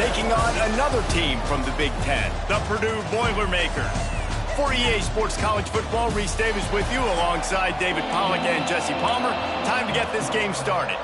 taking on another team from the Big Ten, the Purdue Boilermakers. For EA Sports College Football, Reese Davis with you alongside David Pollack and Jesse Palmer. Time to get this game started.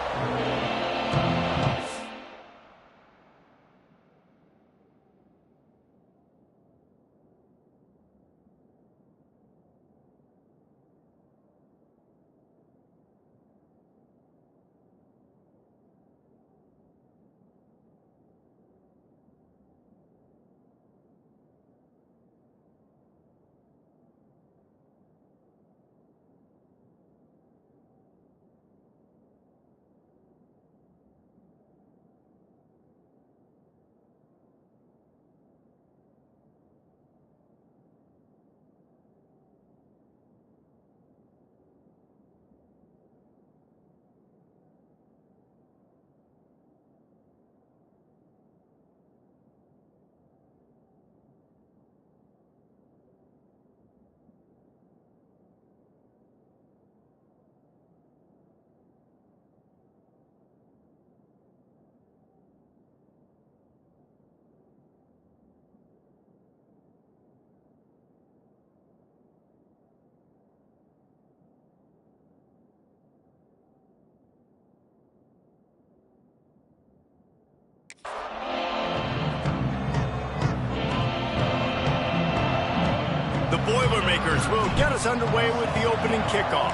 The Boilermakers will get us underway with the opening kickoff.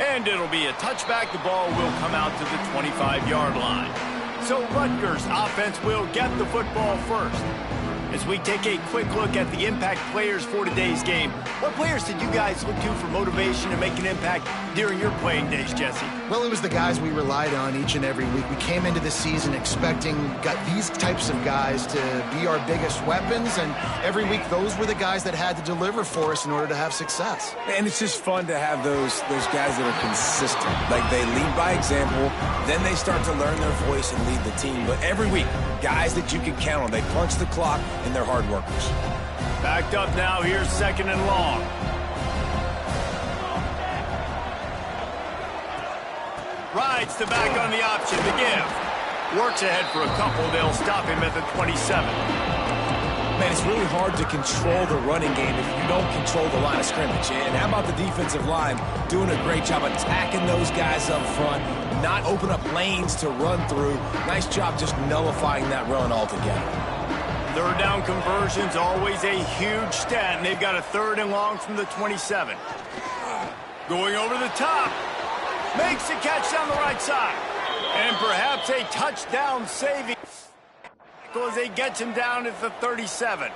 And it'll be a touchback. The ball will come out to the 25-yard line. So Rutgers offense will get the football first. As we take a quick look at the impact players for today's game, what players did you guys look to for motivation and make an impact during your playing days, Jesse? Well, it was the guys we relied on each and every week. We came into the season expecting these types of guys to be our biggest weapons, and every week those were the guys that had to deliver for us in order to have success. And it's just fun to have those guys that are consistent. Like, they lead by example, then they start to learn their voice and lead the team. But every week, guys that you can count on. They punch the clock, and they're hard workers. Backed up now. Here's second and long. Rides the back on the option to give. Works ahead for a couple. They'll stop him at the 27. Man, it's really hard to control the running game if you don't control the line of scrimmage. And how about the defensive line doing a great job attacking those guys up front, not open up lanes to run through. Nice job just nullifying that run altogether. Third down conversion's always a huge stat, and they've got a third and long from the 27. Going over the top. Makes the catch down the right side. And perhaps a touchdown saving as they get him down at the 37.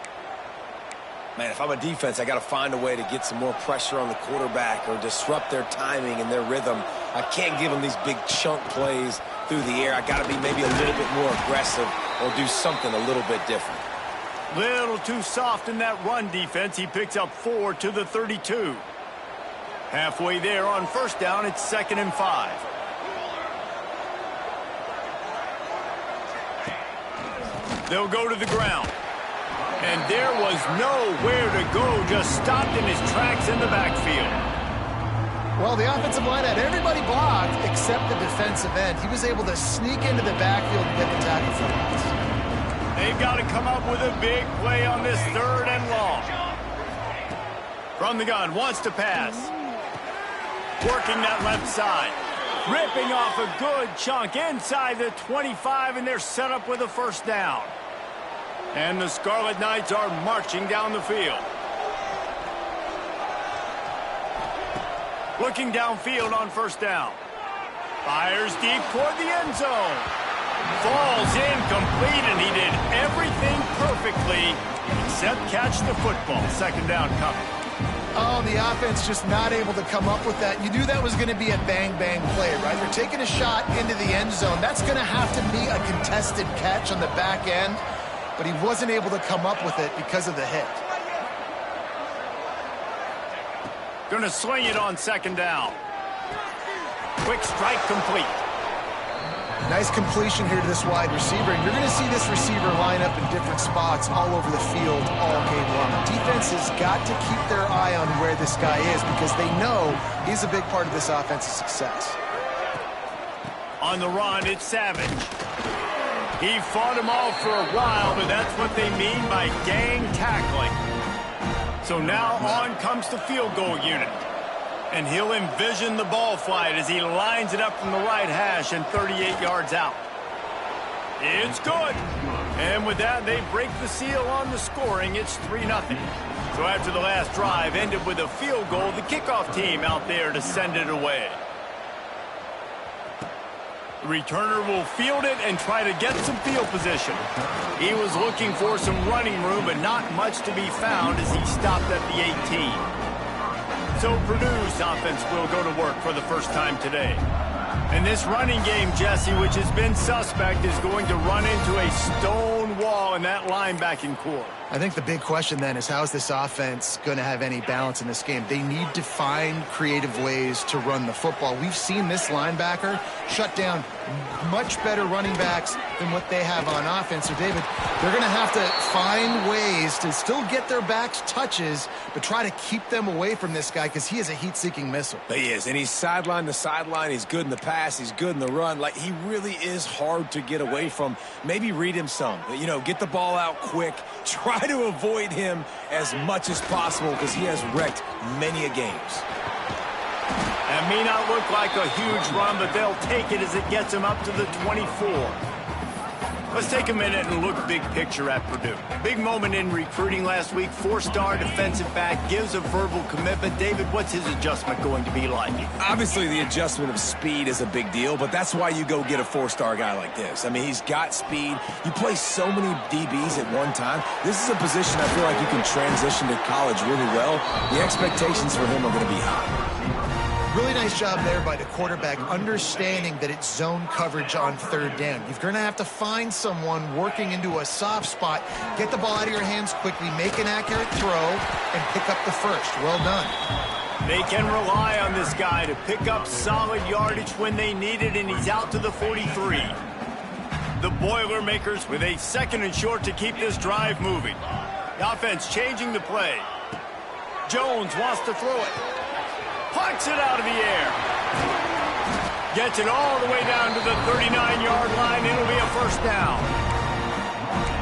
Man, if I'm a defense, I got to find a way to get some more pressure on the quarterback or disrupt their timing and their rhythm. I can't give them these big chunk plays through the air. I got to be maybe a little bit more aggressive or do something a little bit different. Little too soft in that run defense. He picks up 4 to the 32. Halfway there on first down, it's 2nd and 5. They'll go to the ground. And there was nowhere to go, just stopped in his tracks in the backfield. Well, the offensive line had everybody blocked except the defensive end. He was able to sneak into the backfield and get the tackle for us. They've got to come up with a big play on this third and long. From the gun, wants to pass. Working that left side. Ripping off a good chunk inside the 25, and they're set up with a first down. And the Scarlet Knights are marching down the field. Looking downfield on first down. Fires deep toward the end zone. Falls incomplete, and he did everything perfectly except catch the football. Second down coming. Oh, the offense just not able to come up with that. You knew that was going to be a bang-bang play, right? They're taking a shot into the end zone. That's going to have to be a contested catch on the back end, but he wasn't able to come up with it because of the hit. Going to swing it on second down. Quick strike complete. Nice completion here to this wide receiver. And you're going to see this receiver line up in different spots all over the field all game long. Defense has got to keep their eye on where this guy is because they know he's a big part of this offense's success. On the run, it's Savage. He fought him off for a while, but that's what they mean by gang tackling. So now on comes the field goal unit. And he'll envision the ball flight as he lines it up from the right hash and 38 yards out. It's good. And with that, they break the seal on the scoring. It's 3-0. So after the last drive ended with a field goal, the kickoff team out there to send it away. The returner will field it and try to get some field position. He was looking for some running room, but not much to be found as he stopped at the 18. So Purdue's offense will go to work for the first time today. And this running game, Jesse, which has been suspect, is going to run into a stone wall in that linebacking core. I think the big question then is, how is this offense going to have any balance in this game? They need to find creative ways to run the football. We've seen this linebacker shut down much better running backs than what they have on offense. So, David, they're going to have to find ways to still get their backs touches, but try to keep them away from this guy because he is a heat-seeking missile. He is, and he's sideline to sideline. He's good in the pass. He's good in the run. Like, he really is hard to get away from. Maybe read him some. You know, get the ball out quick. Try to avoid him as much as possible because he has wrecked many a games. That may not look like a huge run, but they'll take it as it gets him up to the 24. Let's take a minute and look big picture at Purdue. Big moment in recruiting last week. 4-star defensive back gives a verbal commitment. David, what's his adjustment going to be like? Obviously, the adjustment of speed is a big deal, but that's why you go get a 4-star guy like this. I mean, he's got speed. You play so many DBs at one time. This is a position I feel like you can transition to college really well. The expectations for him are going to be high. Really nice job there by the quarterback, understanding that it's zone coverage on third down. You're going to have to find someone working into a soft spot, get the ball out of your hands quickly, make an accurate throw, and pick up the first. Well done. They can rely on this guy to pick up solid yardage when they need it, and he's out to the 43. The Boilermakers with a 2nd and short to keep this drive moving. The offense changing the play. Jones wants to throw it. Punts it out of the air. Gets it all the way down to the 39-yard line. It'll be a first down.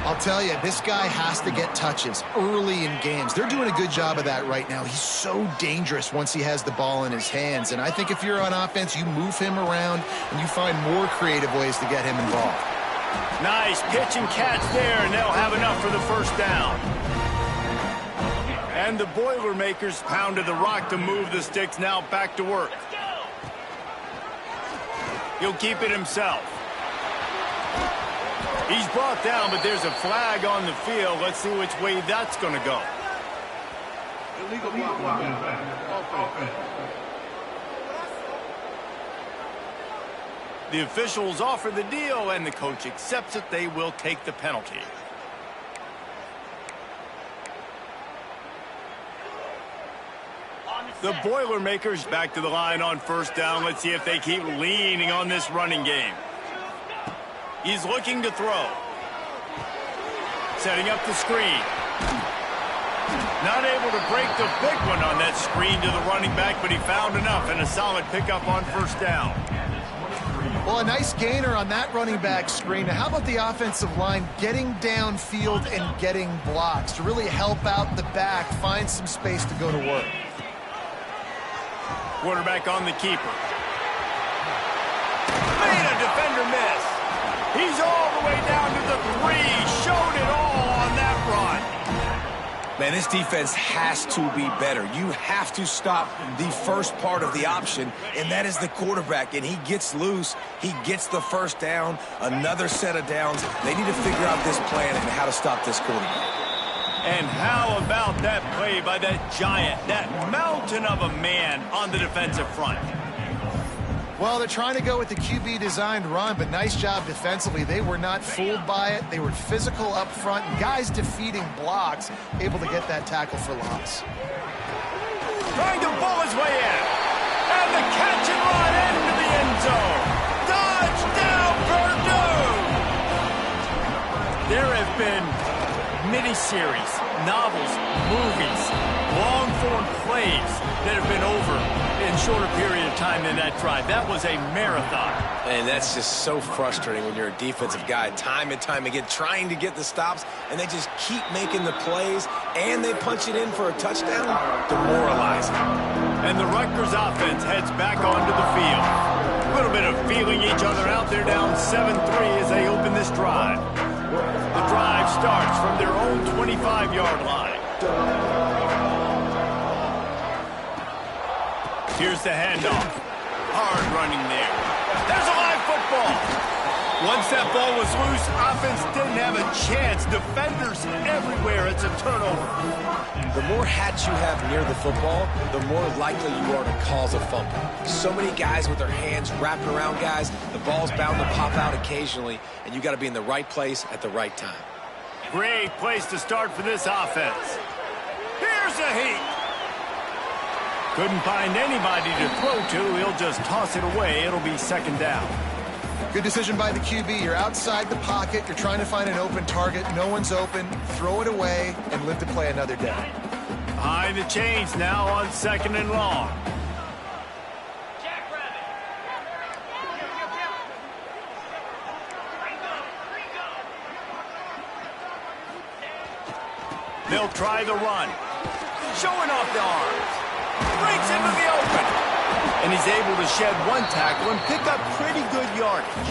I'll tell you, this guy has to get touches early in games. They're doing a good job of that right now. He's so dangerous once he has the ball in his hands. And I think if you're on offense, you move him around and you find more creative ways to get him involved. Nice pitch and catch there, and they'll have enough for the first down. And the Boilermakers pounded the rock to move the sticks, now back to work. He'll keep it himself. He's brought down, but there's a flag on the field. Let's see which way that's going to go. Illegal block. The officials offer the deal, and the coach accepts it. They will take the penalty. The Boilermakers back to the line on first down. Let's see if they keep leaning on this running game. He's looking to throw. Setting up the screen. Not able to break the big one on that screen to the running back, but he found enough and a solid pickup on first down. Well, a nice gainer on that running back screen. Now, how about the offensive line getting downfield and getting blocks to really help out the back, find some space to go to work? Quarterback on the keeper. Made a defender miss. He's all the way down to the 3. Showed it all on that run. Man, this defense has to be better. You have to stop the first part of the option, and that is the quarterback. And he gets loose. He gets the first down. Another set of downs. They need to figure out this plan and how to stop this quarterback. And how about that play by that giant, that mountain of a man on the defensive front? Well, they're trying to go with the QB-designed run, but nice job defensively. They were not fooled by it. They were physical up front, and guys defeating blocks, able to get that tackle for loss. Trying to pull his way in. And the catch and run into the end zone. Touchdown, Purdue! There have been mini-series, novels, movies, long-form plays that have been over in shorter period of time than that drive. That was a marathon. And that's just so frustrating when you're a defensive guy, time and time again, trying to get the stops, and they just keep making the plays, and they punch it in for a touchdown. Demoralizing. And the Rutgers offense heads back onto the field. A little bit of feeling each other out. They're down 7-3 as they open this drive. The drive starts from their own 25-yard line. Here's the handoff. Hard running there. There's a live football. Once that ball was loose, offense didn't have a chance. Defenders everywhere. It's a turnover. The more hats you have near the football, the more likely you are to cause a fumble. So many guys with their hands wrapped around guys, the ball's bound to pop out occasionally, and you got to be in the right place at the right time. Great place to start for this offense. Here's a heat. Couldn't find anybody to throw to. He'll just toss it away. It'll be second down. Good decision by the QB. You're outside the pocket. You're trying to find an open target. No one's open. Throw it away and live to play another day. Behind the chains now on second and long. They'll try the run. Showing off the arms. Breaks into the open. And he's able to shed one tackle and pick up pretty good yardage.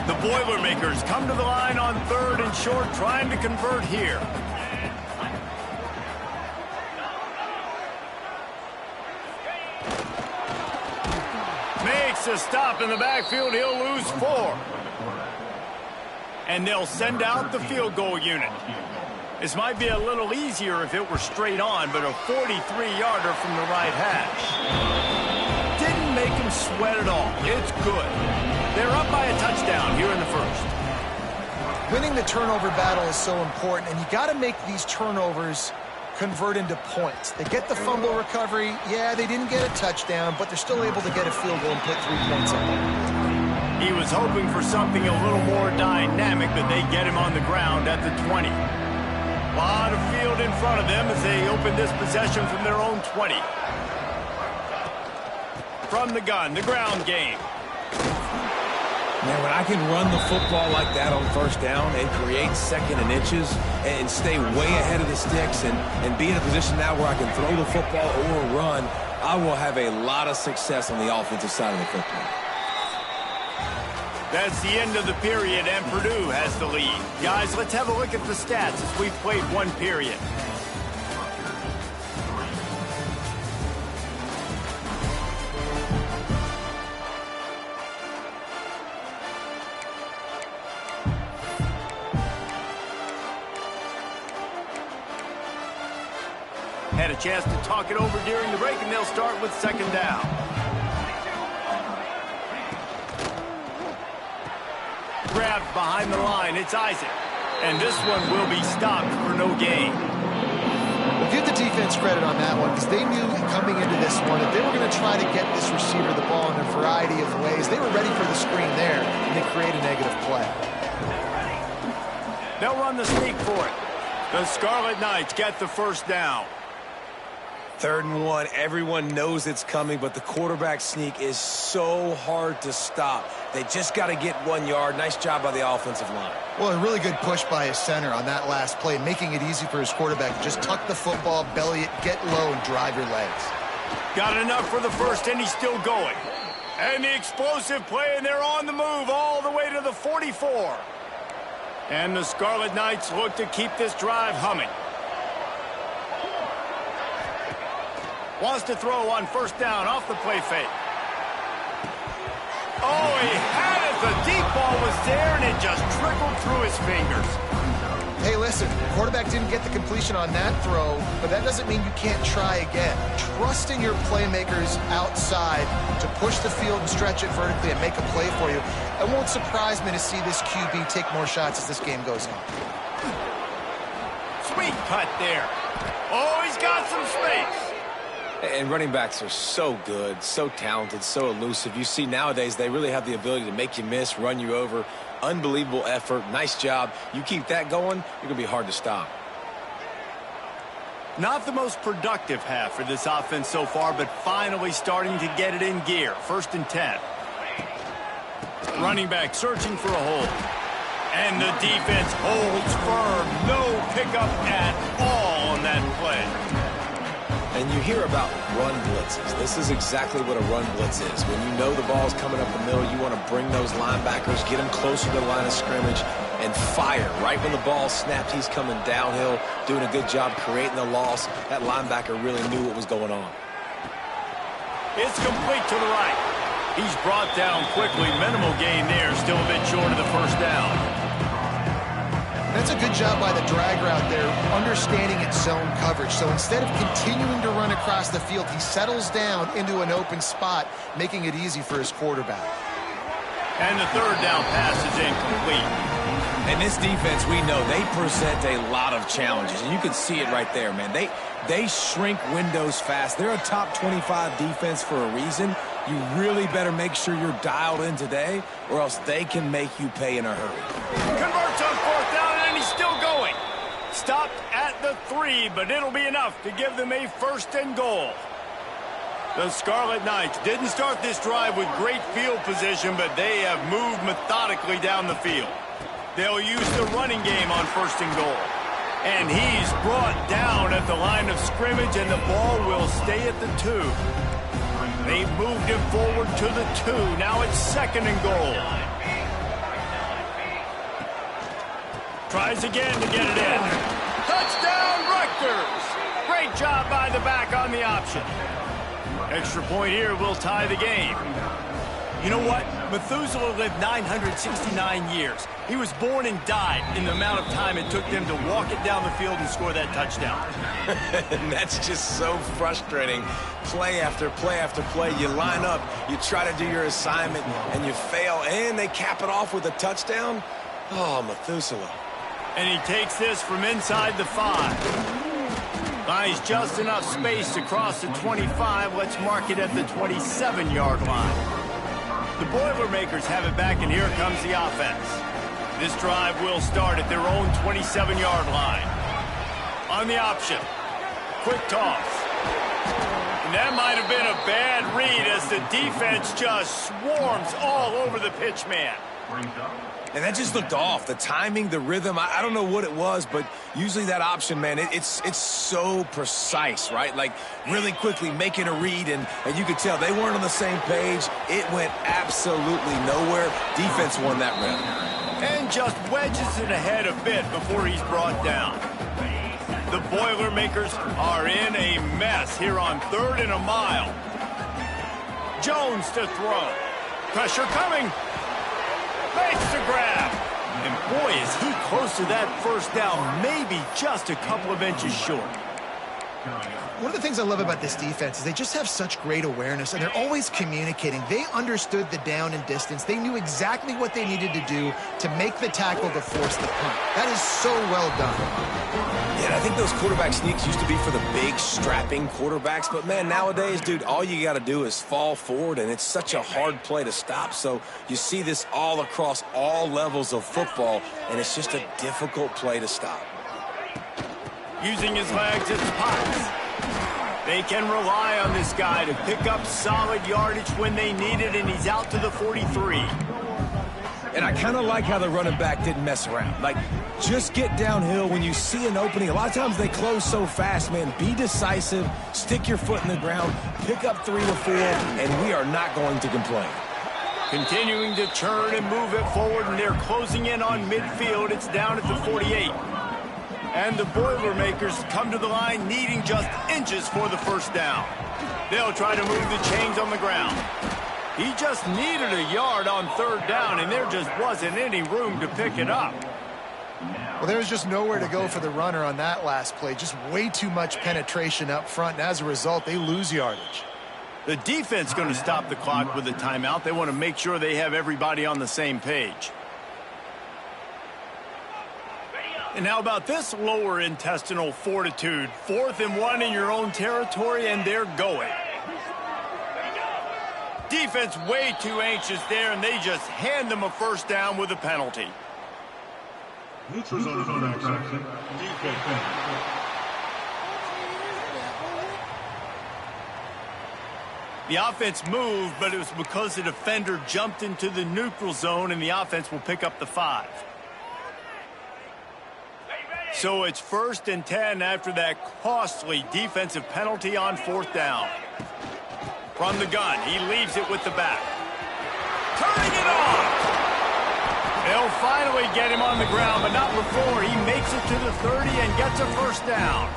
The Boilermakers come to the line on third and short, trying to convert here. Makes a stop in the backfield. He'll lose 4. And they'll send out the field goal unit. This might be a little easier if it were straight on, but a 43-yarder from the right hash. Didn't make him sweat at all. It's good. They're up by a touchdown here in the first. Winning the turnover battle is so important, and you got to make these turnovers convert into points. They get the fumble recovery. Yeah, they didn't get a touchdown, but they're still able to get a field goal and put 3 points on. He was hoping for something a little more dynamic, but they get him on the ground at the 20. A lot of field in front of them as they open this possession from their own 20. From the gun, the ground game. Man, when I can run the football like that on first down and create second and inches and stay way ahead of the sticks and be in a position now where I can throw the football or run, I will have a lot of success on the offensive side of the football. That's the end of the period, and Purdue has the lead. Guys, let's have a look at the stats as we've played one period. Had a chance to talk it over during the break, and they'll start with second down. Grabbed behind the line, it's Isaac. And this one will be stopped for no gain. Well, give the defense credit on that one, because they knew coming into this one that they were going to try to get this receiver the ball in a variety of ways. They were ready for the screen there, and they create a negative play. They'll run the sneak for it. The Scarlet Knights get the first down. 3rd and 1, everyone knows it's coming, but the quarterback sneak is so hard to stop. They just got to get 1 yard. Nice job by the offensive line. Well, a really good push by his center on that last play, making it easy for his quarterback to just tuck the football, belly it, get low, and drive your legs. Got enough for the first, and he's still going. And the explosive play, and they're on the move all the way to the 44. And the Scarlet Knights look to keep this drive humming. Wants to throw on first down off the play fake. Oh, he had it. The deep ball was there, and it just trickled through his fingers. Hey, listen, the quarterback didn't get the completion on that throw, but that doesn't mean you can't try again. Trust in your playmakers outside to push the field and stretch it vertically and make a play for you. It won't surprise me to see this QB take more shots as this game goes on. Sweet cut there. Oh, he's got some space. And running backs are so good, so talented, so elusive. You see nowadays they really have the ability to make you miss, run you over. Unbelievable effort. Nice job. You keep that going, you're going to be hard to stop. Not the most productive half for this offense so far, but finally starting to get it in gear. 1st and 10. Running back searching for a hole. And the defense holds firm. No pickup at all on that play. And you hear about run blitzes. This is exactly what a run blitz is. When you know the ball's coming up the middle, you want to bring those linebackers, get them closer to the line of scrimmage, and fire. Right when the ball snapped, he's coming downhill, doing a good job creating the loss. That linebacker really knew what was going on. It's complete to the right. He's brought down quickly. Minimal gain there. Still a bit short of the 1st down. That's a good job by the drag route there, understanding its zone coverage. So instead of continuing to run across the field, he settles down into an open spot, making it easy for his quarterback. And the 3rd down pass is incomplete. And this defense, we know, they present a lot of challenges. And you can see it right there, man. They shrink windows fast. They're a top 25 defense for a reason. You really better make sure you're dialed in today, or else they can make you pay in a hurry. Converts on 4th down, and he's still going. Stopped at the 3, but it'll be enough to give them a 1st and goal. The Scarlet Knights didn't start this drive with great field position, but they have moved methodically down the field. They'll use the running game on 1st and goal. And he's brought down at the line of scrimmage, and the ball will stay at the 2. They've moved him forward to the 2. Now it's 2nd and goal. Tries again to get it in. Touchdown, Rutgers! Great job by the back on the option. Extra point here will tie the game. You know what? Methuselah lived 969 years. He was born and died in the amount of time it took them to walk it down the field and score that touchdown. And that's just so frustrating. Play after play after play. You line up, you try to do your assignment, and you fail, and they cap it off with a touchdown. Oh, Methuselah. And he takes this from inside the 5. Buys just enough space to cross the 25. Let's mark it at the 27-yard line. The Boilermakers have it back, and here comes the offense. This drive will start at their own 27-yard line. On the option. Quick toss. And that might have been a bad read as the defense just swarms all over the pitch man. And that just looked off. The timing, the rhythm, I don't know what it was, but usually that option, man, it's so precise, right? Like, really quickly making a read, and you could tell they weren't on the same page. It went absolutely nowhere. Defense won that round. And just wedges it ahead a bit before he's brought down. The Boilermakers are in a mess here on 3rd and a mile. Jones to throw. Pressure coming. Makes the grab. And boy, is he close to that 1st down, maybe just a couple of inches short. One of the things I love about this defense is they just have such great awareness, and they're always communicating. They understood the down and distance. They knew exactly what they needed to do to make the tackle to force the punt. That is so well done. Yeah, and I think those quarterback sneaks used to be for the big, strapping quarterbacks. But, man, nowadays, dude, all you got to do is fall forward, and it's such a hard play to stop. So you see this all across all levels of football, and it's just a difficult play to stop. Using his legs, it's Potts. They can rely on this guy to pick up solid yardage when they need it, and he's out to the 43. And I kind of like how the running back didn't mess around. Like, just get downhill when you see an opening. A lot of times they close so fast, man. Be decisive, stick your foot in the ground, pick up 3 to 4, and we are not going to complain. Continuing to turn and move it forward, and they're closing in on midfield. It's down at the 48. And the Boilermakers come to the line needing just inches for the 1st down. They'll try to move the chains on the ground. He just needed a yard on 3rd down, and there just wasn't any room to pick it up. Well, there was just nowhere to go for the runner on that last play. Just way too much penetration up front, and as a result, they lose yardage. The defense going to stop the clock with a timeout. They want to make sure they have everybody on the same page. And how about this lower intestinal fortitude? 4th and 1 in your own territory, and they're going. Defense way too anxious there, and they just hand them a 1st down with a penalty. The offense moved, but it was because the defender jumped into the neutral zone, and the offense will pick up the 5. So it's 1st and 10 after that costly defensive penalty on 4th down. From the gun, he leaves it with the back. Turning it off! They'll finally get him on the ground, but not before he makes it to the 30 and gets a 1st down.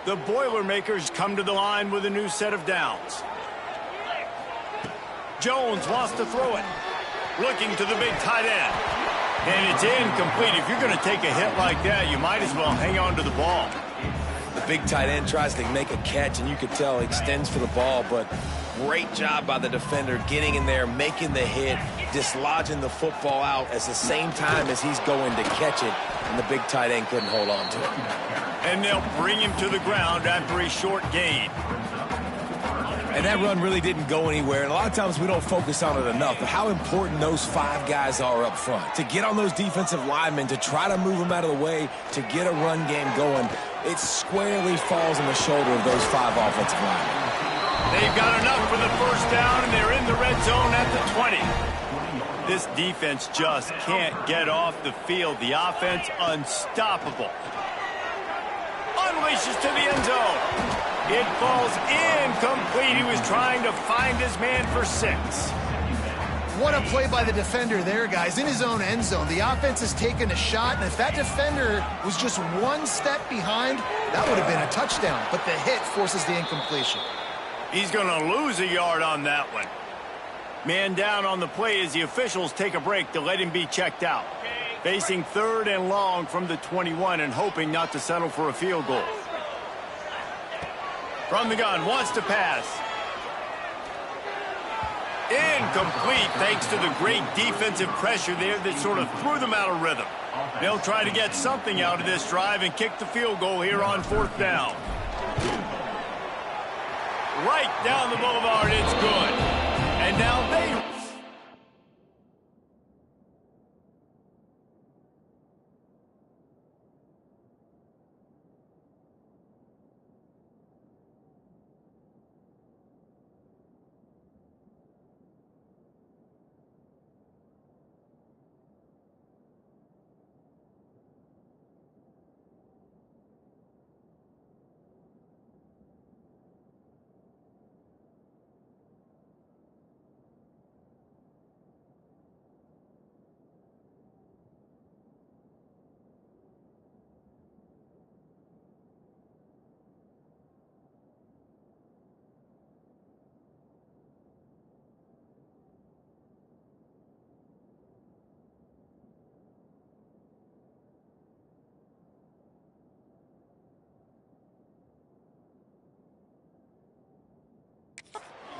The Boilermakers come to the line with a new set of downs. Jones wants to throw it. Looking to the big tight end. And it's incomplete. If you're going to take a hit like that, you might as well hang on to the ball. The big tight end tries to make a catch, and you can tell he extends for the ball, but great job by the defender getting in there, making the hit, dislodging the football out at the same time as he's going to catch it, and the big tight end couldn't hold on to it. And they'll bring him to the ground after a short gain. And that run really didn't go anywhere. And a lot of times we don't focus on it enough, but how important those 5 guys are up front. To get on those defensive linemen, to try to move them out of the way, to get a run game going, it squarely falls on the shoulder of those 5 offensive linemen. They've got enough for the 1st down, and they're in the red zone at the 20. This defense just can't get off the field. The offense unstoppable. Unleashes to the end zone. It falls incomplete. He was trying to find his man for 6. What a play by the defender there, guys. In his own end zone, the offense has taken a shot, and if that defender was just 1 step behind, that would have been a touchdown. But the hit forces the incompletion. He's going to lose a yard on that one. Man down on the play as the officials take a break to let him be checked out. Facing 3rd and long from the 21 and hoping not to settle for a field goal. From the gun, wants to pass. Incomplete thanks to the great defensive pressure there that sort of threw them out of rhythm. They'll try to get something out of this drive and kick the field goal here on 4th down. Right down the boulevard, it's good. And now they...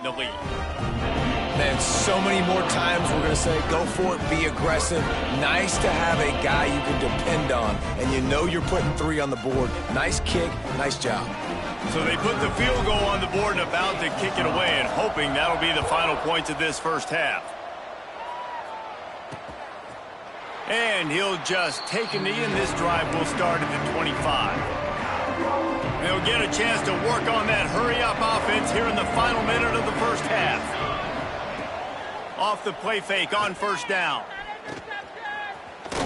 the lead. Man, so many more times we're going to say, go for it, be aggressive. Nice to have a guy you can depend on, and you know you're putting 3 on the board. Nice kick, nice job. So they put the field goal on the board and about to kick it away and hoping that'll be the final points of this 1st half. And he'll just take a knee, and this drive will start at the 25. They'll get a chance to work on that hurry-up offense here in the final minute of the 1st half. Off the play fake on 1st down. The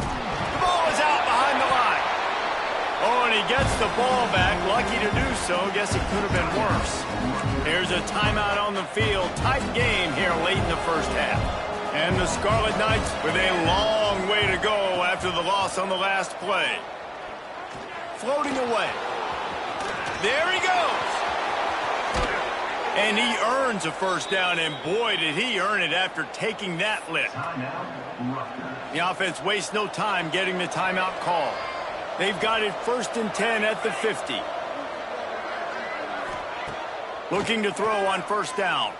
ball is out behind the line. Oh, and he gets the ball back. Lucky to do so. Guess it could have been worse. Here's a timeout on the field. Tight game here late in the 1st half. And the Scarlet Knights with a long way to go after the loss on the last play. Floating away. There he goes. And he earns a 1st down, and boy, did he earn it after taking that lick. The offense wastes no time getting the timeout call. They've got it 1st and 10 at the 50. Looking to throw on 1st down.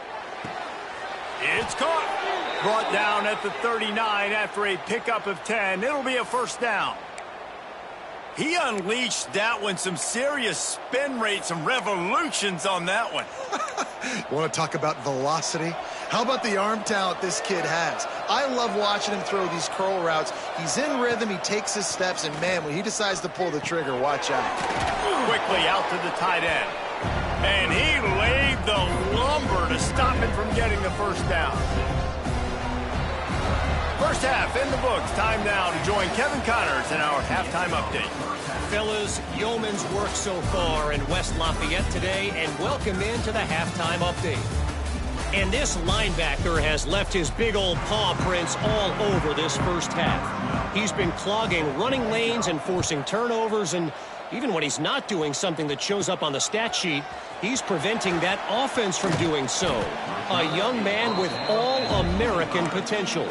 It's caught. Brought down at the 39 after a pickup of 10. It'll be a 1st down. He unleashed that one. Some serious spin rate, some revolutions on that one. You want to talk about velocity? How about the arm talent this kid has? I love watching him throw these curl routes. He's in rhythm, he takes his steps, and man, when he decides to pull the trigger, watch out. Quickly out to the tight end. And he laid the lumber to stop him from getting the first down. First half in the books. Time now to join Kevin Connors in our halftime update. Fellas, yeoman's work so far in West Lafayette today, and welcome into the halftime update. And this linebacker has left his big old paw prints all over this first half. He's been clogging running lanes and forcing turnovers, and even when he's not doing something that shows up on the stat sheet, he's preventing that offense from doing so. A young man with all-American potential.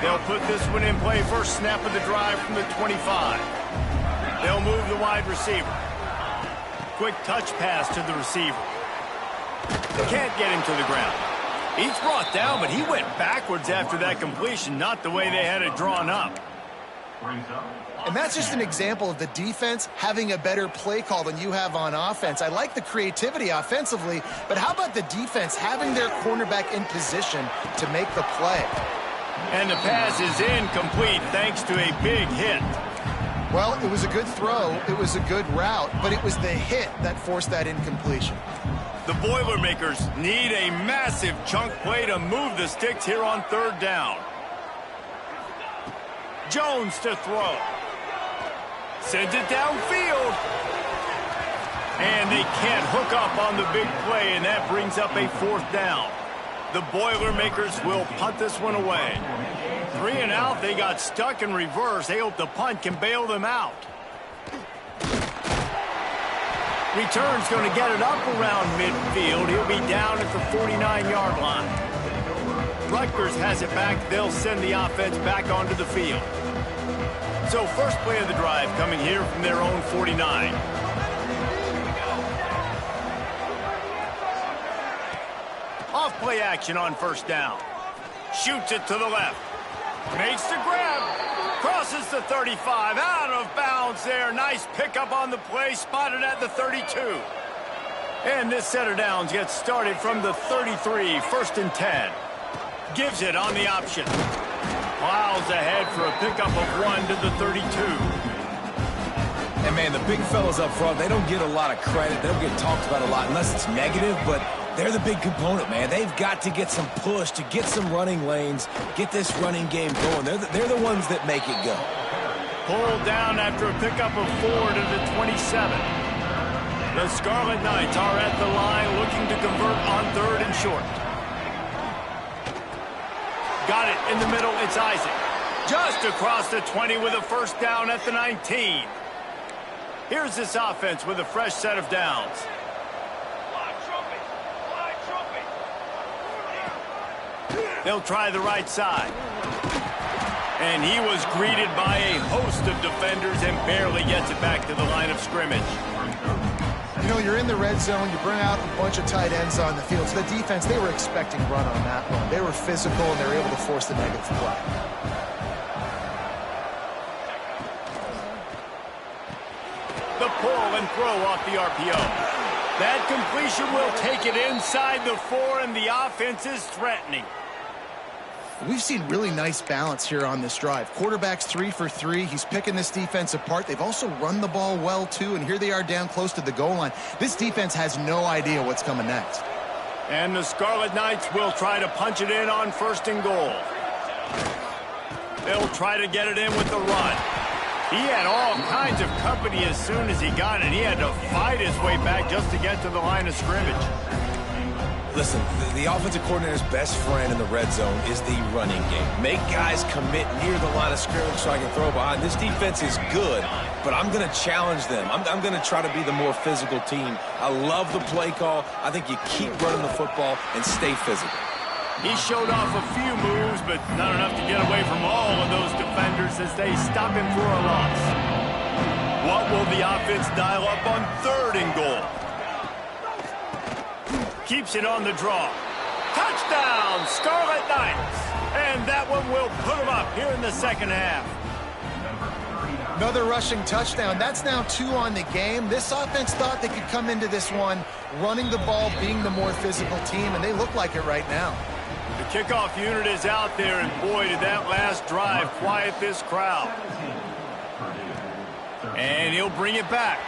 They'll put this one in play. First snap of the drive from the 25. They'll move the wide receiver. Quick touch pass to the receiver. Can't get him to the ground. He's brought down, but he went backwards after that completion, not the way they had it drawn up. And that's just an example of the defense having a better play call than you have on offense. I like the creativity offensively, but how about the defense having their cornerback in position to make the play? And the pass is incomplete thanks to a big hit. Well, it was a good throw, it was a good route, but it was the hit that forced that incompletion. The Boilermakers need a massive chunk play to move the sticks here on third down. Jones to throw. Sends it downfield. And they can't hook up on the big play, and that brings up a fourth down. The Boilermakers will punt this one away. 3 and out, they got stuck in reverse. They hope the punt can bail them out. Return's going to get it up around midfield. He'll be down at the 49-yard line. Rutgers has it back. They'll send the offense back onto the field. So first play of the drive coming here from their own 49. Off play action on first down. Shoots it to the left. Makes the grab. Crosses the 35. Out of bounds there. Nice pickup on the play. Spotted at the 32. And this set of downs gets started from the 33. First and 10. Gives it on the option. Plows ahead for a pickup of 1 to the 32. And, man, the big fellas up front, they don't get a lot of credit. They don't get talked about a lot unless it's negative, but they're the big component, man. They've got to get some push, to get some running lanes, get this running game going. They're the ones that make it go. Pulled down after a pickup of 4 to the 27. The Scarlet Knights are at the line looking to convert on third and short. Got it in the middle. It's Isaac. Just across the 20 with a first down at the 19. Here's this offense with a fresh set of downs. They'll try the right side. And he was greeted by a host of defenders and barely gets it back to the line of scrimmage. You know, you're in the red zone, you bring out a bunch of tight ends on the field. So the defense, they were expecting run on that one. They were physical, and they were able to force the negative play. The pull and throw off the RPO. That completion will take it inside the 4, and the offense is threatening. We've seen really nice balance here on this drive. Quarterback's 3 for 3. He's picking this defense apart. They've also run the ball well, too, and here they are down close to the goal line. This defense has no idea what's coming next. And the Scarlet Knights will try to punch it in on first and goal. They'll try to get it in with the run. He had all kinds of company as soon as he got it. He had to fight his way back just to get to the line of scrimmage. Listen, the offensive coordinator's best friend in the red zone is the running game. Make guys commit near the line of scrimmage so I can throw behind. This defense is good, but I'm going to challenge them. I'm going to try to be the more physical team. I love the play call. I think you keep running the football and stay physical. He showed off a few moves, but not enough to get away from all of those defenders as they stop him for a loss. What will the offense dial up on third and goal? Keeps it on the draw. Touchdown, Scarlet Knights! And that one will put them up here in the second half. Another rushing touchdown. That's now 2 on the game. This offense thought they could come into this one running the ball, being the more physical team, and they look like it right now. The kickoff unit is out there, and boy, did that last drive quiet this crowd. And he'll bring it back.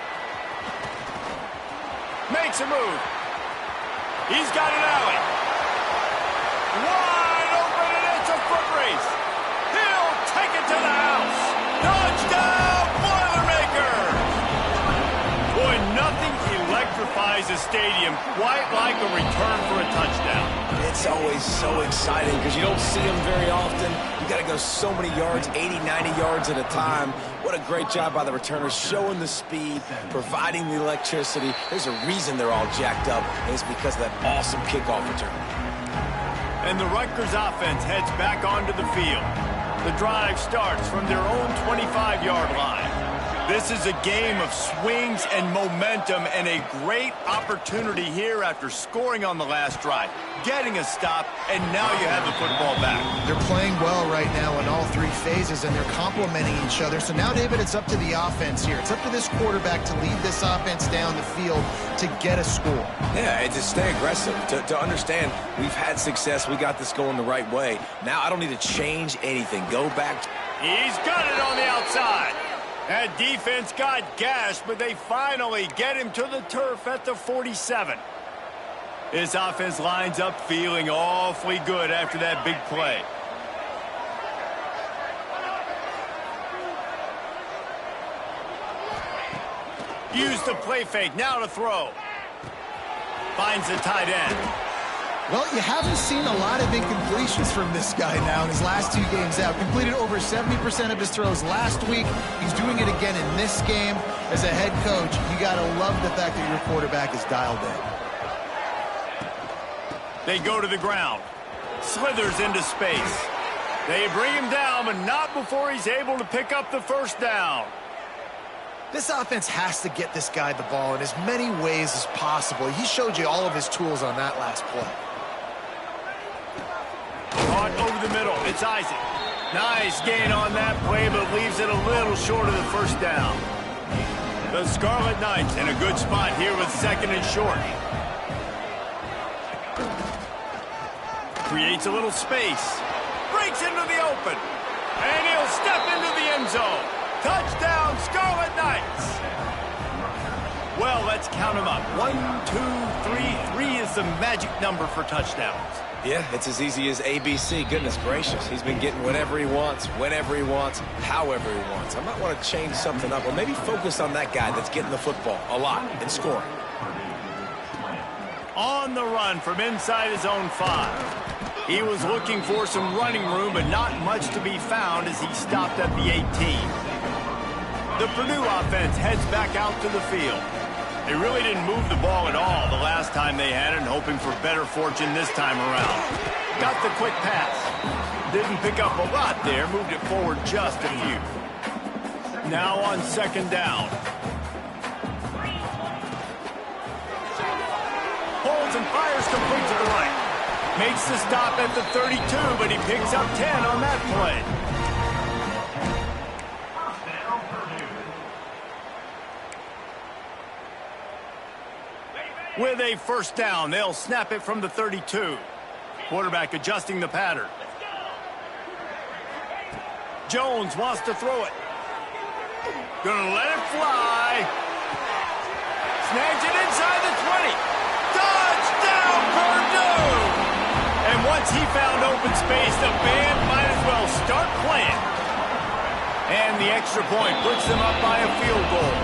Makes a move. He's got an alley. Wide open, and it's a foot race. He'll take it to the house. Touchdown, Boilermakers! Boy, nothing electrifies a stadium quite like a return for a touchdown. It's always so exciting because you don't see them very often. You got to go so many yards, 80, 90 yards at a time. What a great job by the returners, showing the speed, providing the electricity. There's a reason they're all jacked up, and it's because of that awesome kickoff return. And the Rutgers offense heads back onto the field. The drive starts from their own 25-yard line. This is a game of swings and momentum, and a great opportunity here after scoring on the last drive, getting a stop, and now you have the football back. They're playing well right now in all three phases, and they're complementing each other. So now, David, it's up to the offense here. It's up to this quarterback to lead this offense down the field to get a score. Yeah, and to stay aggressive, to understand we've had success, we got this going the right way. Now I don't need to change anything. Go back. He's got it on the outside. That defense got gashed, but they finally get him to the turf at the 47. This offense lines up feeling awfully good after that big play. Use the play fake, now to throw. Finds the tight end. Well, you haven't seen a lot of incompletions from this guy now in his last two games out. Completed over 70% of his throws last week. He's doing it again in this game. As a head coach, you got to love the fact that your quarterback is dialed in. They go to the ground. Slithers into space. They bring him down, but not before he's able to pick up the first down. This offense has to get this guy the ball in as many ways as possible. He showed you all of his tools on that last play. Caught over the middle. It's Isaac. Nice gain on that play, but leaves it a little short of the first down. The Scarlet Knights in a good spot here with second and short. Creates a little space. Breaks into the open. And he'll step into the end zone. Touchdown, Scarlet Knights. Well, let's count them up. 1, 2, 3. 3 is the magic number for touchdowns. Yeah, it's as easy as ABC. Goodness gracious. He's been getting whatever he wants, whenever he wants, however he wants. I might want to change something up or maybe focus on that guy that's getting the football a lot and scoring. On the run from inside his own 5. He was looking for some running room, but not much to be found as he stopped at the 18. The Purdue offense heads back out to the field. They really didn't move the ball at all the last time they had it, and hoping for better fortune this time around. Got the quick pass. Didn't pick up a lot there, moved it forward just a few. Now on second down. Holds and fires complete to the right. Makes the stop at the 32, but he picks up 10 on that play. With a first down, they'll snap it from the 32. Quarterback adjusting the pattern. Jones wants to throw it. Gonna let it fly. Snags it inside the 20. Touchdown, Purdue! And once he found open space, the band might as well start playing. And the extra point puts them up by a field goal.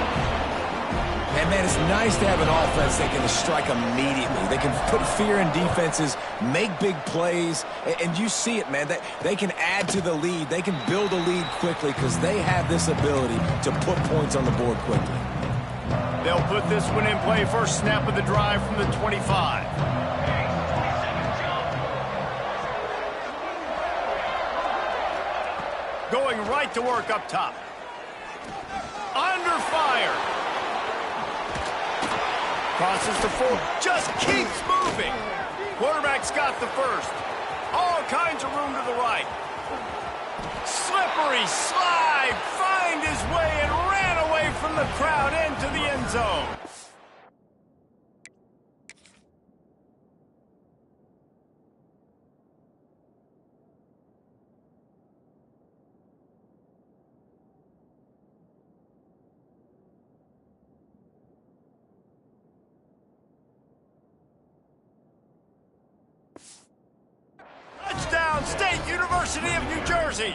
And, man, it's nice to have an offense that can strike immediately. They can put fear in defenses, make big plays, and you see it, man. They can add to the lead. They can build a lead quickly because they have this ability to put points on the board quickly. They'll put this one in play first snap of the drive from the 25. Going right to work up top. Under fire. Crosses the 4. Just keeps moving. Quarterback's got the first. All kinds of room to the right. Slippery slide. Find his way and ran away from the crowd into the end zone. University of New Jersey.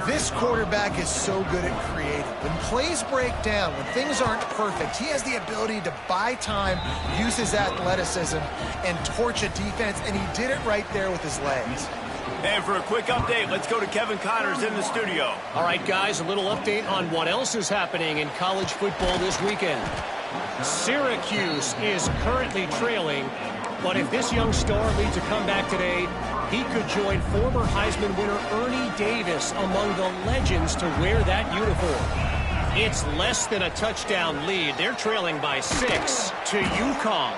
This quarterback is so good at creating. When plays break down, when things aren't perfect, he has the ability to buy time, use his athleticism, and torch a defense, and he did it right there with his legs. And for a quick update, let's go to Kevin Connors in the studio. All right, guys, a little update on what else is happening in college football this weekend. Syracuse is currently trailing, but if this young star leads a comeback today, he could join former Heisman winner Ernie Davis among the legends to wear that uniform. It's less than a touchdown lead. They're trailing by 6 to UConn.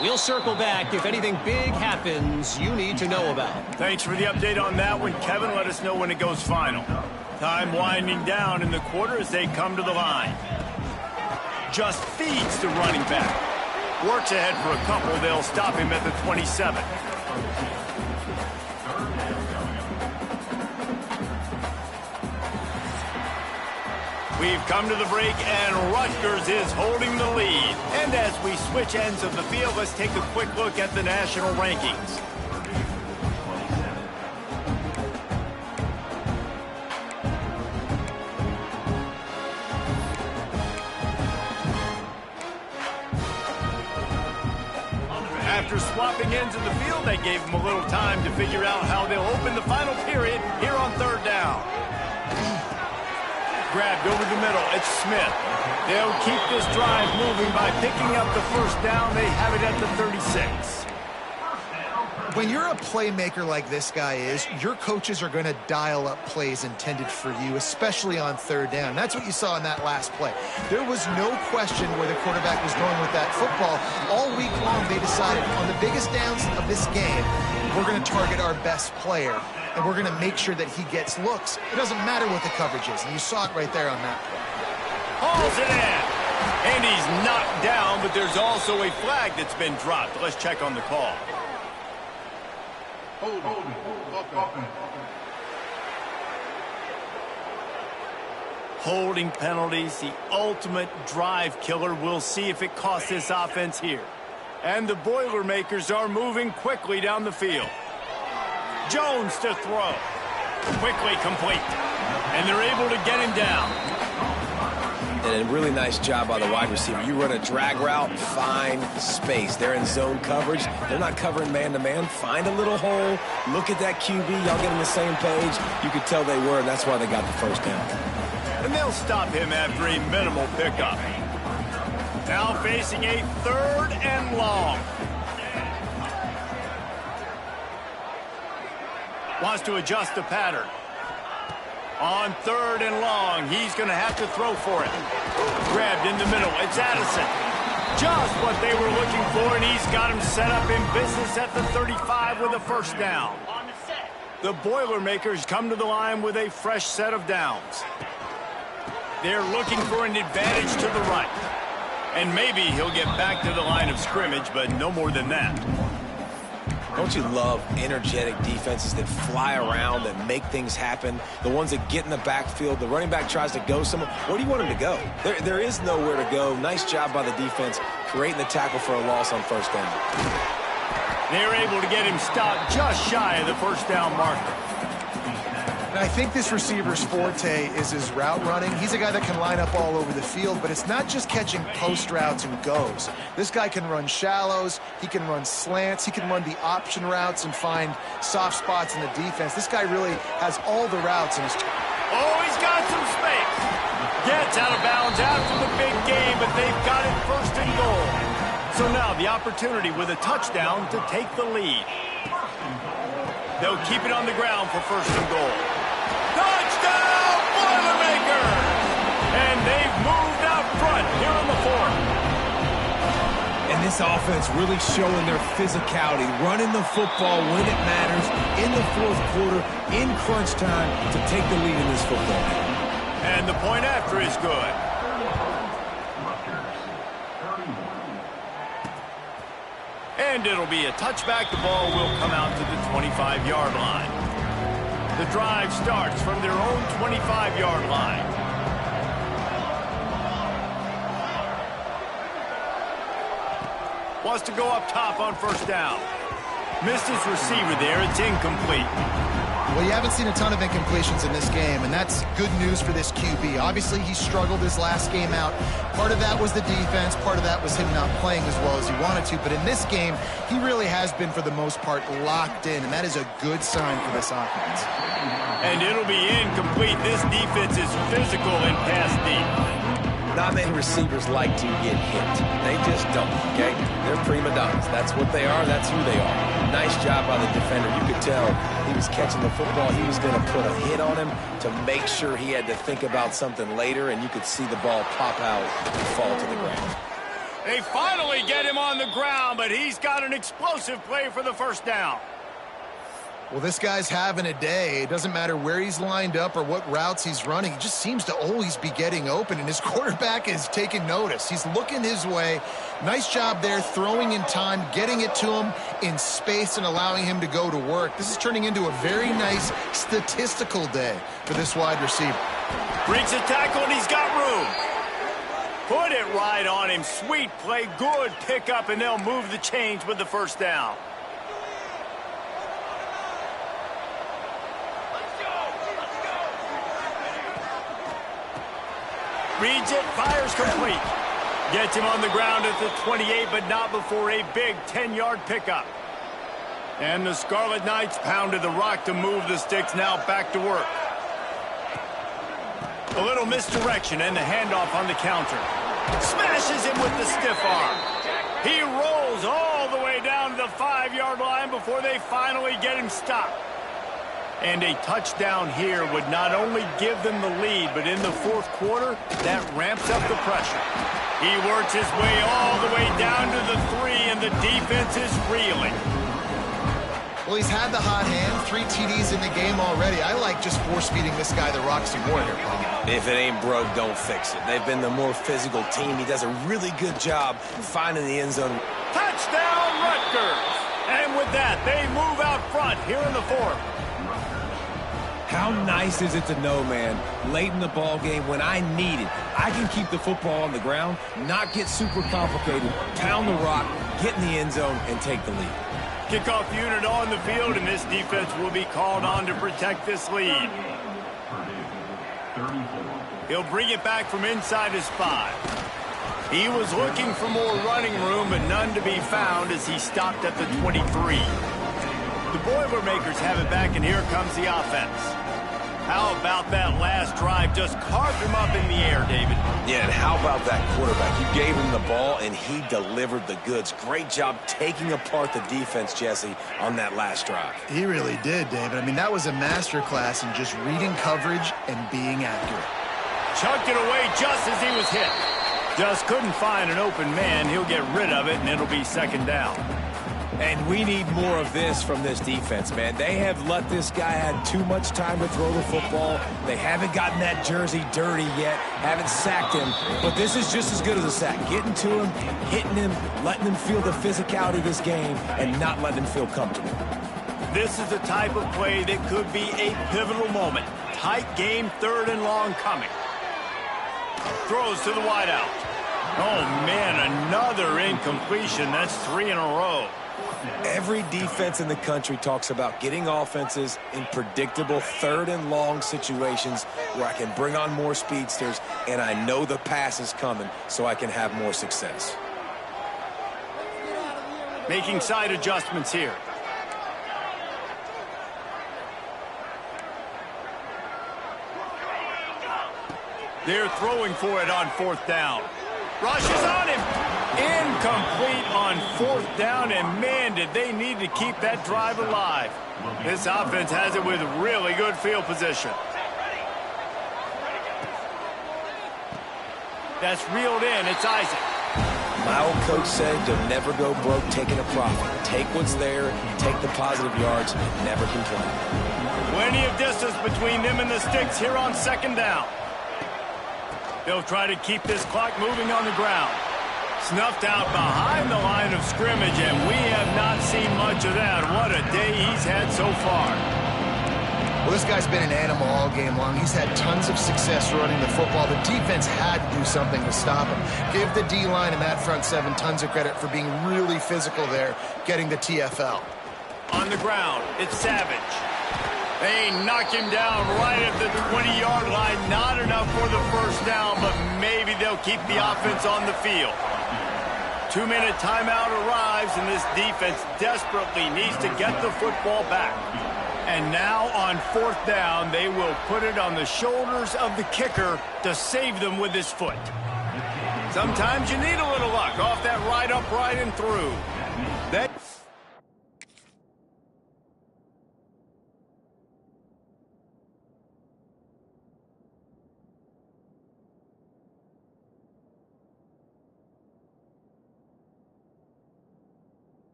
We'll circle back if anything big happens you need to know about. Thanks for the update on that one, Kevin. Let us know when it goes final. Time winding down in the quarter as they come to the line. Just feeds the running back. Works ahead for a couple. They'll stop him at the 27. We've come to the break, and Rutgers is holding the lead. And as we switch ends of the field, let's take a quick look at the national rankings. After swapping ends of the field, they gave them a little time to figure out how they'll open the final period here on third down. Grabbed over the middle. It's Smith. They'll keep this drive moving by picking up the first down. They have it at the 36. When you're a playmaker like this guy is, your coaches are going to dial up plays intended for you, especially on third down. That's what you saw in that last play. There was no question where the quarterback was going with that football. All week long, they decided on the biggest downs of this game, we're going to target our best player, and we're going to make sure that he gets looks. It doesn't matter what the coverage is, and you saw it right there on that play. Hauls it in, and he's knocked down, but there's also a flag that's been dropped. Let's check on the call. Holding penalties, the ultimate drive killer. We'll see if it costs this offense here. And the Boilermakers are moving quickly down the field. Jones to throw. Quickly complete. And they're able to get him down. And a really nice job by the wide receiver. You run a drag route, find space. They're in zone coverage. They're not covering man-to-man. Find a little hole. Look at that QB. Y'all get on the same page. You could tell they were, and that's why they got the first down. And they'll stop him after a minimal pickup. Now facing a third and long. Wants to adjust the pattern. On third and long, he's going to have to throw for it. Grabbed in the middle. It's Addison. Just what they were looking for, and he's got him set up in business at the 35 with a first down. The Boilermakers come to the line with a fresh set of downs. They're looking for an advantage to the right. And maybe he'll get back to the line of scrimmage, but no more than that. Don't you love energetic defenses that fly around, that make things happen? The ones that get in the backfield, the running back tries to go somewhere. Where do you want him to go? There is nowhere to go. Nice job by the defense creating the tackle for a loss on first down. They're able to get him stopped just shy of the first down marker. And I think this receiver's forte is his route running. He's a guy that can line up all over the field, but it's not just catching post routes and goes. This guy can run shallows, he can run slants, he can run the option routes and find soft spots in the defense. This guy really has all the routes in his... Oh, he's got some space. Gets out of bounds after the big game, but they've got it first and goal. So now the opportunity with a touchdown to take the lead. They'll keep it on the ground for first and goal. Touchdown, Boilermakers! And they've moved out front here in the fourth. And this offense really showing their physicality, running the football when it matters, in the fourth quarter, in crunch time, to take the lead in this football game. And the point after is good. And it'll be a touchback. The ball will come out to the 25-yard line. The drive starts from their own 25-yard line. Wants to go up top on first down. Missed his receiver there. It's incomplete. Well, you haven't seen a ton of incompletions in this game, and that's good news for this QB. Obviously, he struggled his last game out. Part of that was the defense. Part of that was him not playing as well as he wanted to. But in this game, he really has been, for the most part, locked in, and that is a good sign for this offense. And it'll be incomplete. This defense is physical and pass deep. Not many receivers like to get hit. They just don't, okay? They're prima donnas. That's what they are. That's who they are. Nice job by the defender. You could tell he was catching the football. He was going to put a hit on him to make sure he had to think about something later, and you could see the ball pop out and fall to the ground. They finally get him on the ground, but he's got an explosive play for the first down. Well, this guy's having a day. It doesn't matter where he's lined up or what routes he's running. He just seems to always be getting open, and his quarterback is taking notice. He's looking his way. Nice job there, throwing in time, getting it to him in space and allowing him to go to work. This is turning into a very nice statistical day for this wide receiver. Breaks a tackle, and he's got room. Put it right on him. Sweet play, good pickup, and they'll move the chains with the first down. Reads it, fires complete. Gets him on the ground at the 28, but not before a big 10-yard pickup. And the Scarlet Knights pounded the rock to move the sticks, now back to work. A little misdirection and the handoff on the counter. Smashes him with the stiff arm. He rolls all the way down to the 5-yard line before they finally get him stopped. And a touchdown here would not only give them the lead, but in the fourth quarter, that ramps up the pressure. He works his way all the way down to the 3, and the defense is reeling. Well, he's had the hot hand, 3 TDs in the game already. I like just force-feeding this guy the rock some more here, Paul. If it ain't broke, don't fix it. They've been the more physical team. He does a really good job finding the end zone. Touchdown, Rutgers! And with that, they move out front here in the fourth. How nice is it to know, man, late in the ball game when I need it, I can keep the football on the ground, not get super complicated, pound the rock, get in the end zone, and take the lead. Kickoff unit on the field, and this defense will be called on to protect this lead. He'll bring it back from inside his 5. He was looking for more running room, but none to be found as he stopped at the 23. The Boilermakers have it back, and here comes the offense. How about that last drive? Just carved him up in the air, David. Yeah, and how about that quarterback? You gave him the ball, and he delivered the goods. Great job taking apart the defense, Jesse, on that last drive. He really did, David. I mean, that was a masterclass in just reading coverage and being accurate. Chucked it away just as he was hit. Just couldn't find an open man. He'll get rid of it, and it'll be second down. And we need more of this from this defense, man. They have let this guy have too much time to throw the football. They haven't gotten that jersey dirty yet, haven't sacked him. But this is just as good as a sack. Getting to him, hitting him, letting him feel the physicality of this game, and not letting him feel comfortable. This is the type of play that could be a pivotal moment. Tight game, 3rd and long coming. Throws to the wideout. Oh, man, another incompletion. That's 3 in a row. Every defense in the country talks about getting offenses in predictable 3rd and long situations where I can bring on more speedsters and I know the pass is coming so I can have more success. Making side adjustments here. They're throwing for it on 4th down. Rushes on him. Incomplete on 4th down, and man, did they need to keep that drive alive. This offense has it with really good field position. That's reeled in. It's Isaac. My old coach said you'll never go broke taking a profit. Take what's there, take the positive yards, never complain. Plenty of distance between them and the sticks here on 2nd down. They'll try to keep this clock moving on the ground. Snuffed out behind the line of scrimmage, and we have not seen much of that. What a day he's had so far. Well, this guy's been an animal all game long. He's had tons of success running the football. The defense had to do something to stop him. Give the D-line and that front 7 tons of credit for being really physical there, getting the TFL. On the ground, it's Savage. They knock him down right at the 20-yard line. Not enough for the first down, but maybe they'll keep the offense on the field. 2-minute timeout arrives, and this defense desperately needs to get the football back. And now on 4th down, they will put it on the shoulders of the kicker to save them with his foot. Sometimes you need a little luck off that right upright and through.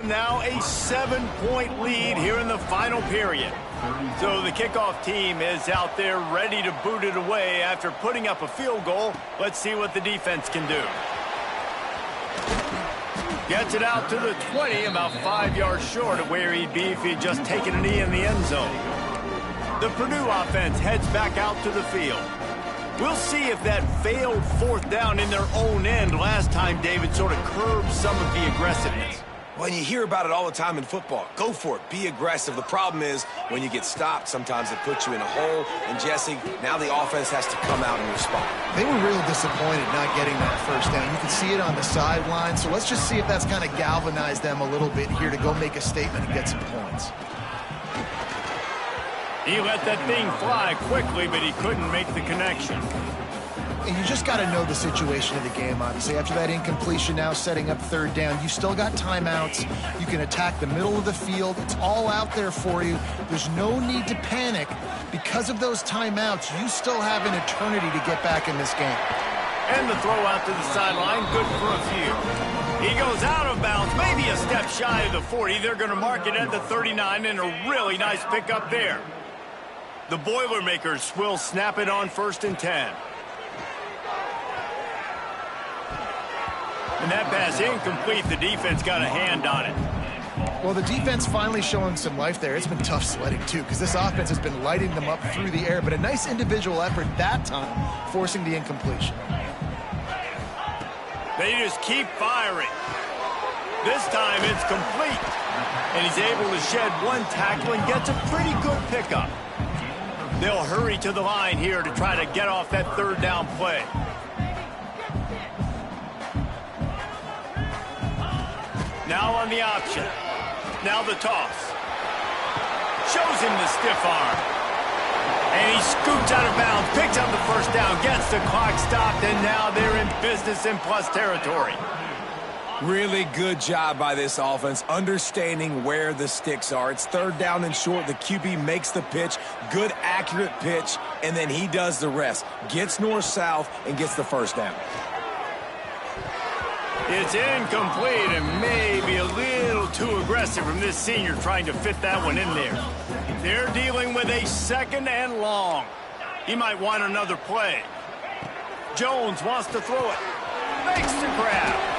Now a 7-point lead here in the final period. So the kickoff team is out there ready to boot it away after putting up a field goal. Let's see what the defense can do. Gets it out to the 20, about 5 yards short of where he'd be if he'd just taken a knee in the end zone. The Purdue offense heads back out to the field. We'll see if that failed 4th down in their own end last time, David, sort of curbed some of the aggressiveness. Well, you hear about it all the time in football. Go for it. Be aggressive. The problem is when you get stopped, sometimes it puts you in a hole. And, Jesse, now the offense has to come out and respond. They were real disappointed not getting that first down. You can see it on the sideline. So let's just see if that's kind of galvanized them a little bit here to go make a statement and get some points. He let that thing fly quickly, but he couldn't make the connection. And you just got to know the situation of the game, obviously. After that incompletion, now setting up 3rd down, you still got timeouts. You can attack the middle of the field. It's all out there for you. There's no need to panic. Because of those timeouts, you still have an eternity to get back in this game. And the throw out to the sideline, good for a few. He goes out of bounds, maybe a step shy of the 40. They're going to mark it at the 39, and a really nice pickup there. The Boilermakers will snap it on 1st and 10. And that pass incomplete. The defense got a hand on it. Well, the defense finally showing some life there. It's been tough sledding, too, because this offense has been lighting them up through the air. But a nice individual effort that time, forcing the incompletion. They just keep firing. This time it's complete. And he's able to shed one tackle and gets a pretty good pickup. They'll hurry to the line here to try to get off that 3rd down play. Now on the option. Now the toss. Shows him the stiff arm. And he scoots out of bounds, picks up the first down, gets the clock stopped, and now they're in business in plus territory. Really good job by this offense, understanding where the sticks are. It's 3rd down and short. The QB makes the pitch, good, accurate pitch, and then he does the rest. Gets north-south and gets the first down. It's incomplete and maybe a little too aggressive from this senior trying to fit that one in there. They're dealing with a 2nd and long. He might want another play. Jones wants to throw it. Makes the grab.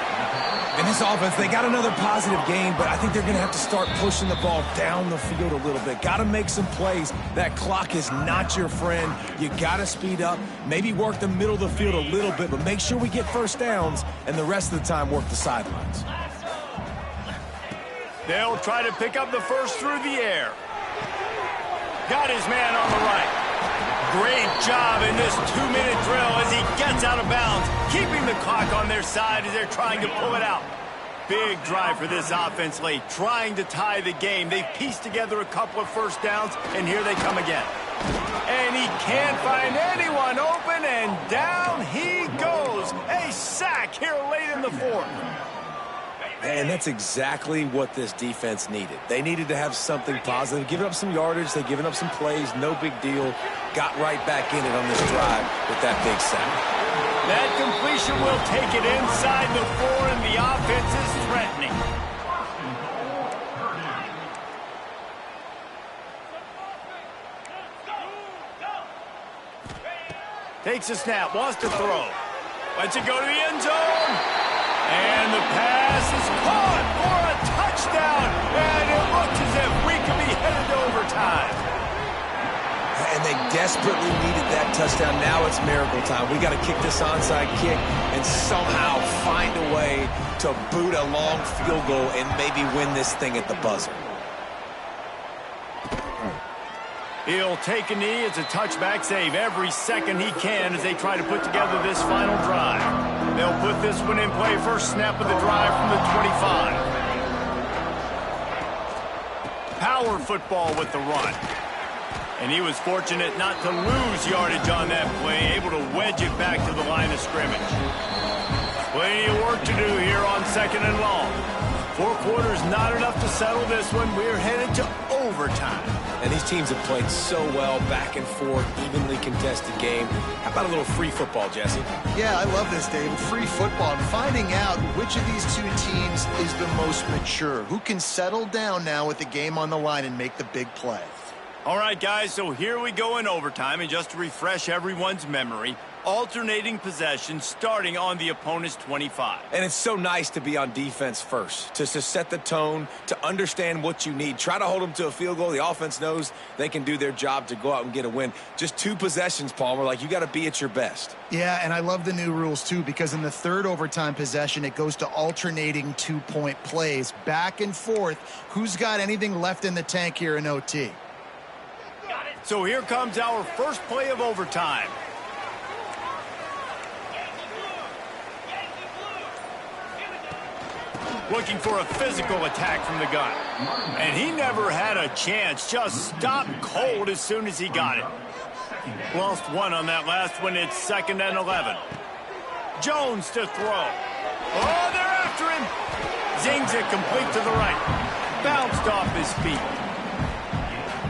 In this offense, they got another positive game, but I think they're going to have to start pushing the ball down the field a little bit. Got to make some plays. That clock is not your friend. You got to speed up, maybe work the middle of the field a little bit, but make sure we get first downs, and the rest of the time work the sidelines. They'll try to pick up the first through the air. Got his man on the right. Great job in this 2-minute drill as he gets out of bounds, keeping the clock on their side as they're trying to pull it out. Big drive for this offense late, trying to tie the game. They've pieced together a couple of first downs, and here they come again. And he can't find anyone open, and down he goes. A sack here late in the 4th. And that's exactly what this defense needed. They needed to have something positive. Giving up some yardage, they've given up some plays, no big deal. Got right back in it on this drive with that big sack. That completion will take it inside the 4, and the offense is threatening. Takes a snap, wants to throw. Lets it go to the end zone. And the pass is caught for a touchdown. And it looks as if we could be headed to overtime. And and they desperately needed that touchdown. Now it's miracle time. We got to kick this onside kick and somehow find a way to boot a long field goal and maybe win this thing at the buzzer. He'll take a knee. It's a touchback save every second he can as they try to put together this final drive. They'll put this one in play. First snap of the drive from the 25. Power football with the run. And he was fortunate not to lose yardage on that play, able to wedge it back to the line of scrimmage. Plenty of work to do here on second and long. 4 quarters, not enough to settle this one. We're headed to overtime. And these teams have played so well, back and forth, evenly contested game. How about a little free football, Jesse? Yeah, I love this, David. Free football. And finding out which of these two teams is the most mature. Who can settle down now with the game on the line and make the big play. All right, guys, so here we go in overtime. And just to refresh everyone's memory, alternating possession starting on the opponent's 25. And it's so nice to be on defense first, to set the tone, to understand what you need. Try to hold them to a field goal. The offense knows they can do their job to go out and get a win. Just 2 possessions, Palmer. Like, you got to be at your best. Yeah, and I love the new rules, too, because in the third overtime possession, it goes to alternating 2-point plays, back and forth. Who's got anything left in the tank here in OT? So here comes our first play of overtime. Looking for a physical attack from the gun. And he never had a chance. Just stopped cold as soon as he got it. Lost 1 on that last one. It's 2nd and 11. Jones to throw. Oh, they're after him. Zings it complete to the right. Bounced off his feet.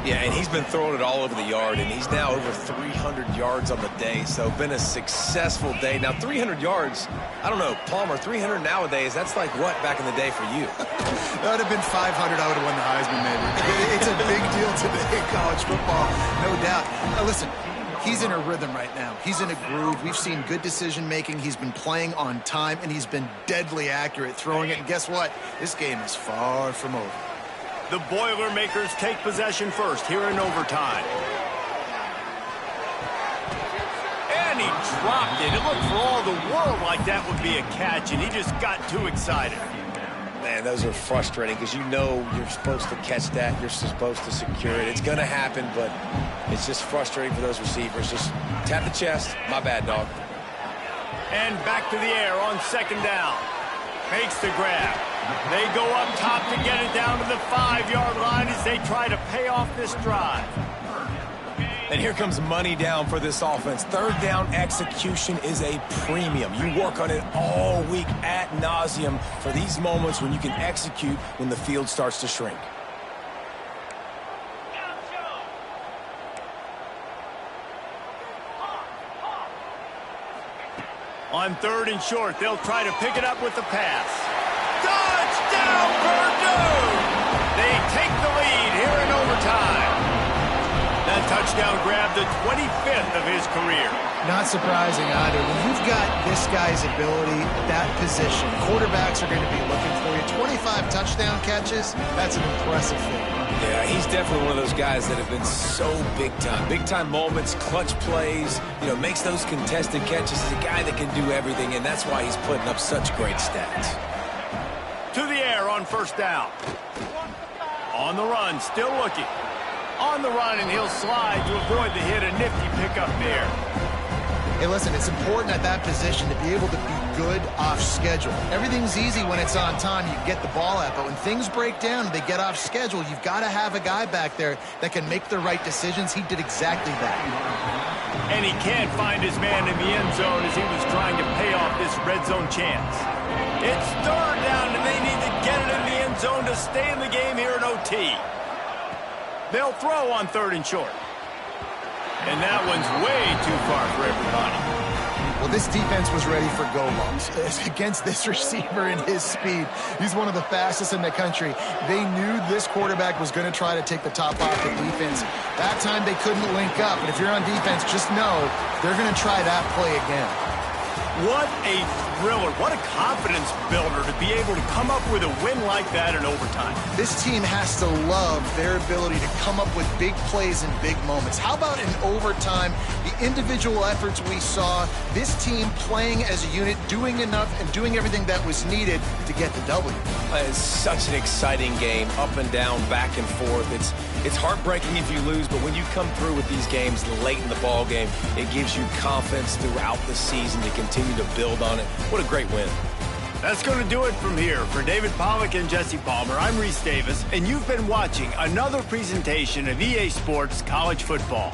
Yeah, and he's been throwing it all over the yard, and he's now over 300 yards on the day, so been a successful day. Now, 300 yards, I don't know, Palmer, 300 nowadays, that's like what back in the day for you? That would have been 500. I would have won the Heisman, maybe. It's a big deal today in college football, no doubt. Now, listen, he's in a rhythm right now. He's in a groove. We've seen good decision-making. He's been playing on time, and he's been deadly accurate throwing it. And guess what? This game is far from over. The Boilermakers take possession first here in overtime. And he dropped it. It looked for all the world like that would be a catch, and he just got too excited. Man, those are frustrating because you know you're supposed to catch that. You're supposed to secure it. It's going to happen, but it's just frustrating for those receivers. Just tap the chest. My bad, dog. And back to the air on 2nd down. Makes the grab. They go up top to get it down to the 5-yard line as they try to pay off this drive. And here comes money down for this offense. 3rd down execution is a premium. You work on it all week ad nauseum for these moments when you can execute when the field starts to shrink. On 3rd and short, they'll try to pick it up with the pass. Touchdown, Purdue! They take the lead here in overtime. That touchdown grabbed the 25th of his career. Not surprising either. When you've got this guy's ability at that position, quarterbacks are going to be looking for you. 25 touchdown catches, that's an impressive thing. Yeah, he's definitely one of those guys that have been so big time. Big time moments, clutch plays, makes those contested catches. He's a guy that can do everything, and that's why he's putting up such great stats. To the air on 1st down. On the run, still looking. On the run, and he'll slide to avoid the hit. A nifty pickup there. Hey, listen, it's important at that position to be able to be good off schedule. Everything's easy when it's on time. You get the ball out, but when things break down and they get off schedule, you've got to have a guy back there that can make the right decisions. He did exactly that. And he can't find his man in the end zone as he was trying to pay off this red zone chance. It's 3rd down, and they need to get it in the end zone to stay in the game here in OT. They'll throw on 3rd and short. And that one's way too far for everybody. Well, this defense was ready for go-longs against this receiver and his speed. He's one of the fastest in the country. They knew this quarterback was going to try to take the top off the defense. That time they couldn't link up. But if you're on defense, just know they're going to try that play again. What a thriller. What a confidence builder to be able to come up with a win like that in overtime. This team has to love their ability to come up with big plays in big moments. How about in overtime, the individual efforts we saw, this team playing as a unit, doing enough and doing everything that was needed to get the W. It's such an exciting game, up and down, back and forth. It's heartbreaking if you lose, but when you come through with these games late in the ball game, it gives you confidence throughout the season to continue to build on it. What a great win. That's going to do it from here. For David Pollack and Jesse Palmer, I'm Reese Davis, and you've been watching another presentation of EA Sports College Football.